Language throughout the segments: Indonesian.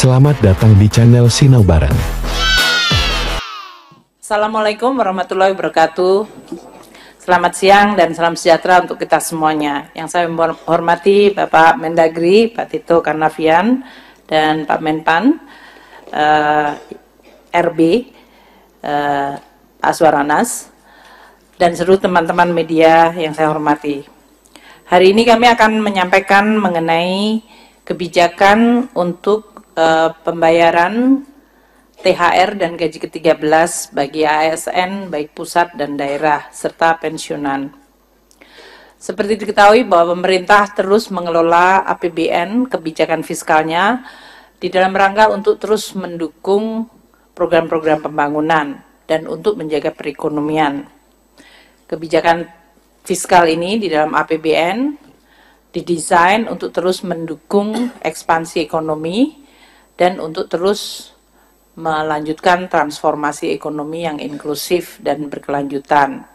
Selamat datang di channel Sinau Bareng. Assalamualaikum warahmatullahi wabarakatuh. Selamat siang dan salam sejahtera untuk kita semuanya. Yang saya hormati Bapak Mendagri, Pak Tito Karnavian, dan Pak Menpan, RB, Pak Aswaranas, dan seluruh teman-teman media yang saya hormati. Hari ini kami akan menyampaikan mengenai kebijakan untuk pembayaran THR dan gaji ke-13 bagi ASN baik pusat dan daerah serta pensiunan. Seperti diketahui bahwa pemerintah terus mengelola APBN kebijakan fiskalnya di dalam rangka untuk terus mendukung program-program pembangunan dan untuk menjaga perekonomian. Kebijakan fiskal ini di dalam APBN didesain untuk terus mendukung ekspansi ekonomi dan untuk terus melanjutkan transformasi ekonomi yang inklusif dan berkelanjutan.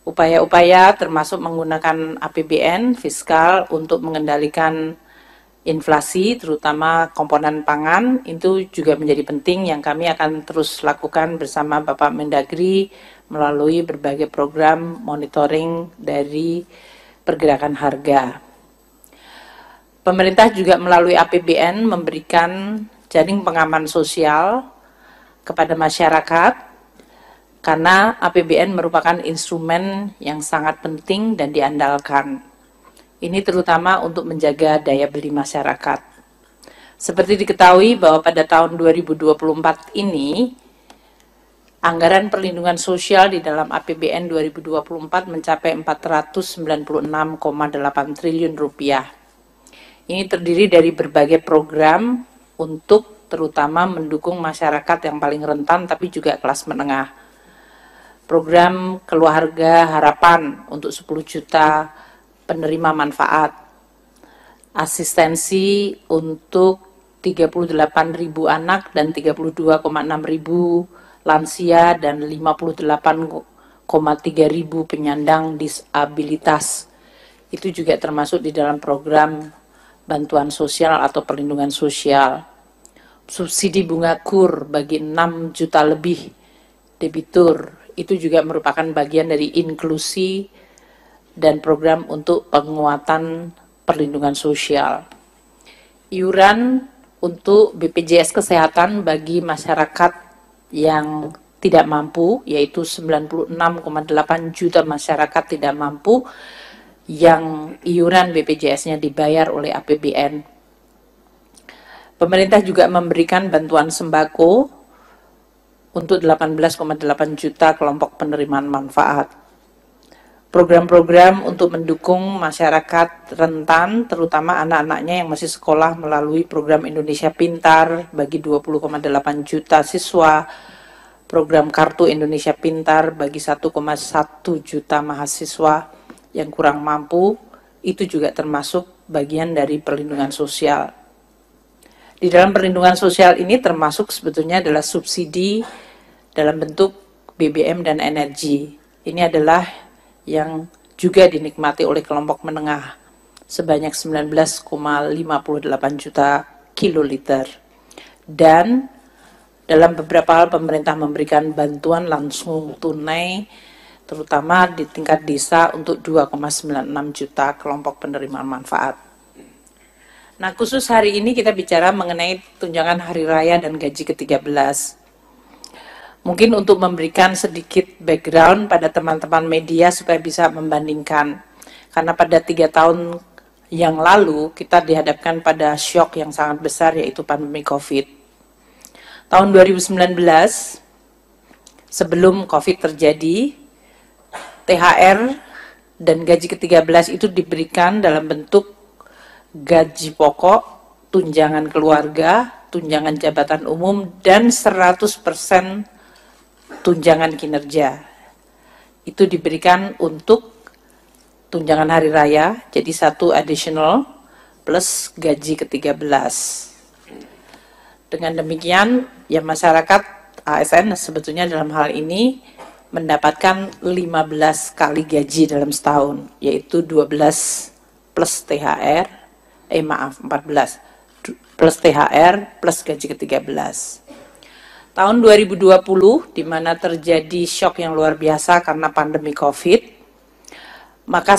Upaya-upaya termasuk menggunakan APBN fiskal untuk mengendalikan inflasi, terutama komponen pangan, itu juga menjadi penting yang kami akan terus lakukan bersama Bapak Mendagri melalui berbagai program monitoring dari pergerakan harga. Pemerintah juga melalui APBN memberikan jaring pengaman sosial kepada masyarakat karena APBN merupakan instrumen yang sangat penting dan diandalkan. Ini terutama untuk menjaga daya beli masyarakat. Seperti diketahui bahwa pada tahun 2024 ini anggaran perlindungan sosial di dalam APBN 2024 mencapai 496,8 triliun rupiah. Ini terdiri dari berbagai program untuk terutama mendukung masyarakat yang paling rentan tapi juga kelas menengah. Program Keluarga Harapan untuk 10 juta penerima manfaat. Asistensi untuk 38.000 anak dan 32,6.000 lansia dan 58,3 ribu penyandang disabilitas. Itu juga termasuk di dalam program bantuan sosial atau perlindungan sosial. Subsidi bunga KUR bagi 6 juta lebih debitur, itu juga merupakan bagian dari inklusi dan program untuk penguatan perlindungan sosial. Iuran untuk BPJS Kesehatan bagi masyarakat yang tidak mampu, yaitu 96,8 juta masyarakat tidak mampu yang iuran BPJS-nya dibayar oleh APBN. Pemerintah juga memberikan bantuan sembako untuk 18,8 juta kelompok penerimaan manfaat. Program-program untuk mendukung masyarakat rentan, terutama anak-anaknya yang masih sekolah melalui program Indonesia Pintar bagi 20,8 juta siswa, program Kartu Indonesia Pintar bagi 1,1 juta mahasiswa yang kurang mampu, itu juga termasuk bagian dari perlindungan sosial. Di dalam perlindungan sosial ini termasuk sebetulnya adalah subsidi dalam bentuk BBM dan energi. Ini adalah yang juga dinikmati oleh kelompok menengah sebanyak 19,58 juta kiloliter. Dan dalam beberapa hal pemerintah memberikan bantuan langsung tunai terutama di tingkat desa untuk 2,96 juta kelompok penerimaan manfaat. Nah, khusus hari ini kita bicara mengenai tunjangan hari raya dan gaji ke-13. Mungkin untuk memberikan sedikit background pada teman-teman media supaya bisa membandingkan. Karena pada 3 tahun yang lalu kita dihadapkan pada syok yang sangat besar yaitu pandemi COVID. Tahun 2019, sebelum COVID terjadi, THR dan gaji ke-13 itu diberikan dalam bentuk gaji pokok, tunjangan keluarga, tunjangan jabatan umum, dan 100% tunjangan kinerja. Itu diberikan untuk tunjangan hari raya, jadi 1 additional plus gaji ke-13. Dengan demikian, ya masyarakat ASN sebetulnya dalam hal ini mendapatkan 15 kali gaji dalam setahun, yaitu 12 plus THR, 14. plus THR plus gaji ke-13. Tahun 2020 di mana terjadi shock yang luar biasa karena pandemi Covid, maka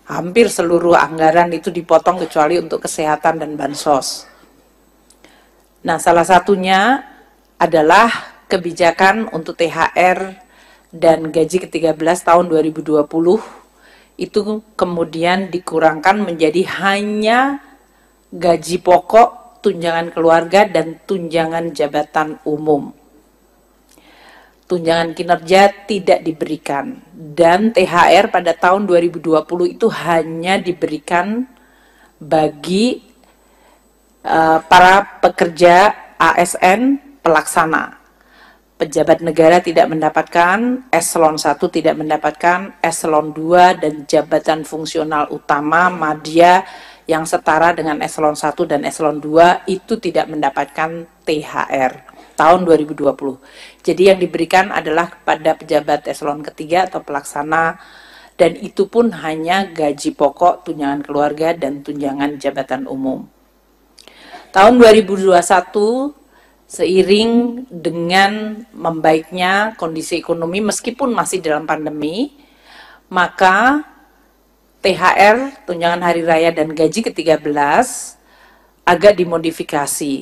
hampir seluruh anggaran itu dipotong kecuali untuk kesehatan dan bansos. Nah, salah satunya adalah kebijakan untuk THR dan gaji ke-13 tahun 2020 itu kemudian dikurangkan menjadi hanya gaji pokok, tunjangan keluarga, dan tunjangan jabatan umum. Tunjangan kinerja tidak diberikan, dan THR pada tahun 2020 itu hanya diberikan bagi para pekerja ASN pelaksana. Pejabat negara tidak mendapatkan, eselon 1 tidak mendapatkan, eselon 2 dan jabatan fungsional utama madya yang setara dengan eselon 1 dan eselon 2 itu tidak mendapatkan THR tahun 2020. Jadi yang diberikan adalah kepada pejabat eselon ketiga atau pelaksana, dan itu pun hanya gaji pokok, tunjangan keluarga, dan tunjangan jabatan umum. Tahun 2021, seiring dengan membaiknya kondisi ekonomi meskipun masih dalam pandemi, maka THR, tunjangan hari raya, dan gaji ke-13 agak dimodifikasi.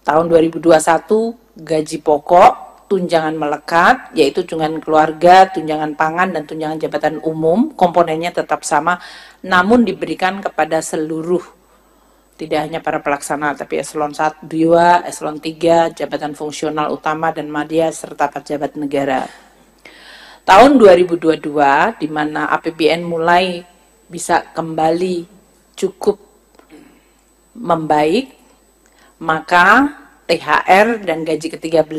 Tahun 2021 gaji pokok, tunjangan melekat, yaitu tunjangan keluarga, tunjangan pangan, dan tunjangan jabatan umum, komponennya tetap sama, namun diberikan kepada seluruh, tidak hanya para pelaksana, tapi eselon 1, 2, eselon 3, jabatan fungsional utama dan madya, serta pejabat negara. Tahun 2022, di mana APBN mulai bisa kembali cukup membaik, maka THR dan gaji ke-13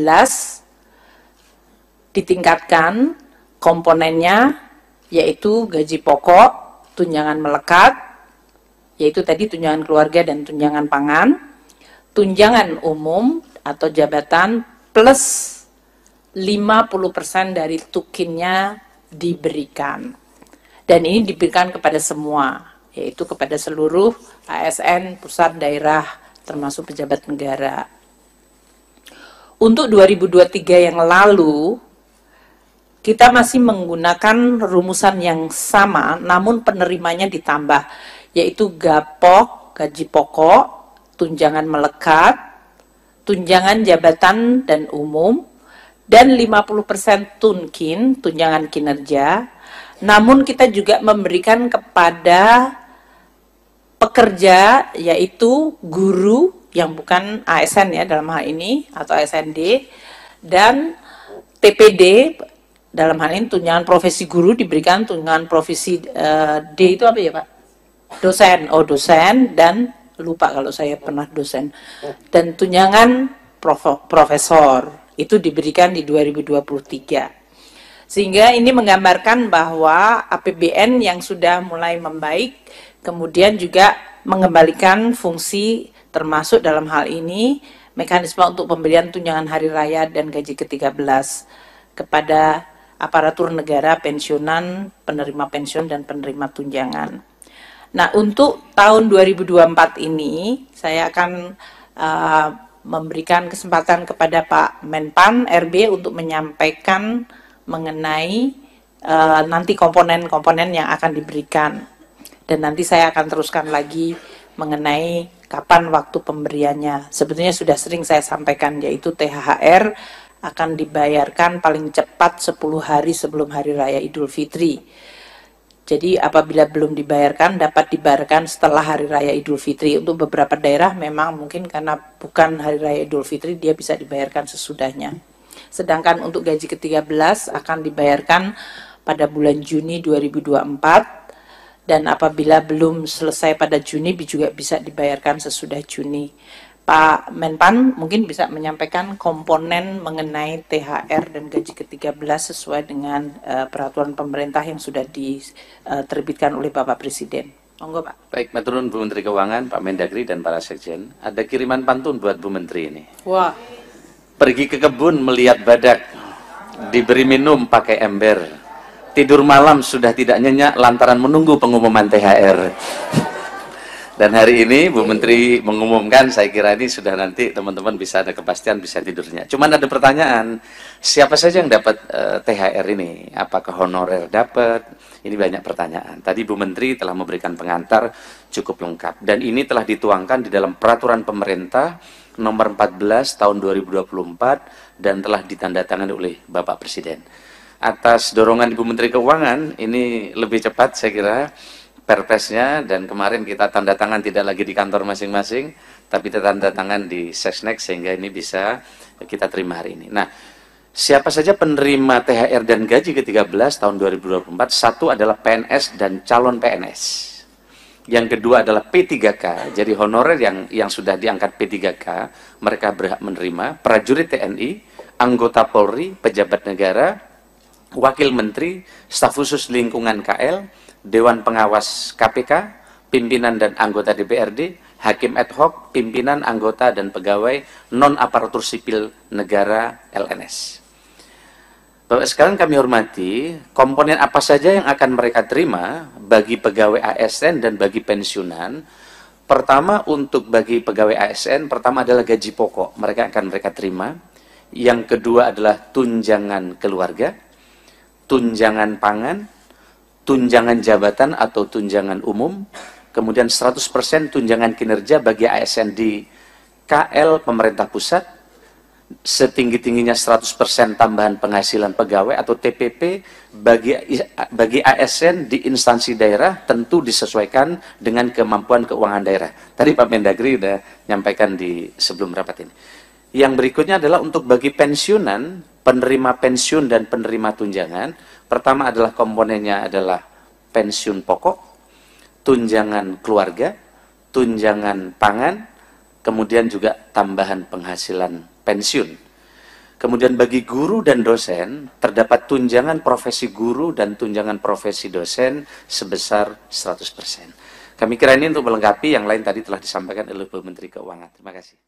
ditingkatkan komponennya, yaitu gaji pokok, tunjangan melekat, yaitu tadi tunjangan keluarga dan tunjangan pangan, tunjangan umum atau jabatan plus 50% dari tukinnya diberikan. Dan ini diberikan kepada semua, yaitu kepada seluruh ASN, pusat, daerah, termasuk pejabat negara. Untuk 2023 yang lalu, kita masih menggunakan rumusan yang sama, namun penerimanya ditambah, yaitu GAPOK, gaji pokok, tunjangan melekat, tunjangan jabatan dan umum, dan 50% tunkin, tunjangan kinerja. Namun kita juga memberikan kepada pekerja, yaitu guru yang bukan ASN ya dalam hal ini, atau ASND, dan TPD, dalam hal ini tunjangan profesi guru diberikan, tunjangan profesi D itu apa ya Pak? Dosen, dosen, dan lupa kalau saya pernah dosen, dan tunjangan profesor itu diberikan di 2023. Sehingga ini menggambarkan bahwa APBN yang sudah mulai membaik, kemudian juga mengembalikan fungsi, termasuk dalam hal ini mekanisme untuk pemberian tunjangan hari raya dan gaji ke-13 kepada aparatur negara, pensiunan, penerima pensiun, dan penerima tunjangan. Nah, untuk tahun 2024 ini, saya akan memberikan kesempatan kepada Pak Menpan RB untuk menyampaikan mengenai nanti komponen-komponen yang akan diberikan, dan nanti saya akan teruskan lagi mengenai kapan waktu pemberiannya. Sebetulnya sudah sering saya sampaikan, yaitu THR akan dibayarkan paling cepat 10 hari sebelum Hari Raya Idul Fitri. Jadi apabila belum dibayarkan, dapat dibayarkan setelah Hari Raya Idul Fitri. Untuk beberapa daerah memang mungkin karena bukan Hari Raya Idul Fitri, dia bisa dibayarkan sesudahnya. Sedangkan untuk gaji ke-13 akan dibayarkan pada bulan Juni 2024, dan apabila belum selesai pada Juni juga bisa dibayarkan sesudah Juni. Pak Menpan mungkin bisa menyampaikan komponen mengenai THR dan gaji ke-13 sesuai dengan peraturan pemerintah yang sudah diterbitkan oleh Bapak Presiden. Monggo Pak. Baik, maturun Bu Menteri Keuangan, Pak Mendagri, dan para sekjen. Ada kiriman pantun buat Bu Menteri ini. Wah. Pergi ke kebun melihat badak, diberi minum pakai ember. Tidur malam sudah tidak nyenyak lantaran menunggu pengumuman THR. Dan hari ini Bu Menteri mengumumkan, saya kira ini sudah nanti teman-teman bisa ada kepastian, bisa tidurnya. Cuman ada pertanyaan, siapa saja yang dapat THR ini? Apakah honorer dapat? Ini banyak pertanyaan. Tadi Bu Menteri telah memberikan pengantar cukup lengkap. Dan ini telah dituangkan di dalam peraturan pemerintah nomor 14 tahun 2024 dan telah ditandatangani oleh Bapak Presiden. Atas dorongan Ibu Menteri Keuangan, ini lebih cepat saya kira perpresnya, dan kemarin kita tanda tangan tidak lagi di kantor masing-masing, tapi kita tanda tangan di Sesnek sehingga ini bisa kita terima hari ini. Nah, siapa saja penerima THR dan gaji ke-13 tahun 2024? Satu adalah PNS dan calon PNS. Yang kedua adalah P3K, jadi honorer yang sudah diangkat P3K, mereka berhak menerima, prajurit TNI, anggota Polri, pejabat negara, wakil menteri, staf khusus lingkungan KL, Dewan Pengawas KPK, pimpinan dan anggota DPRD, hakim ad hoc, pimpinan, anggota, dan pegawai non-aparatur sipil negara LNS. Bapak sekalian kami hormati, komponen apa saja yang akan mereka terima bagi pegawai ASN dan bagi pensiunan. Pertama, untuk bagi pegawai ASN, pertama adalah gaji pokok, mereka terima. Yang kedua adalah tunjangan keluarga, tunjangan pangan, tunjangan jabatan atau tunjangan umum, kemudian 100% tunjangan kinerja bagi ASN di KL pemerintah pusat, setinggi-tingginya 100% tambahan penghasilan pegawai atau TPP bagi ASN di instansi daerah, tentu disesuaikan dengan kemampuan keuangan daerah. Tadi Pak Mendagri sudah nyampaikan di sebelum rapat ini. Yang berikutnya adalah untuk bagi pensiunan, penerima pensiun dan penerima tunjangan. Pertama adalah komponennya adalah pensiun pokok, tunjangan keluarga, tunjangan pangan, kemudian juga tambahan penghasilan pensiun. Kemudian bagi guru dan dosen, terdapat tunjangan profesi guru dan tunjangan profesi dosen sebesar 100%. Kami kira ini untuk melengkapi, yang lain tadi telah disampaikan oleh Bu Menteri Keuangan. Terima kasih.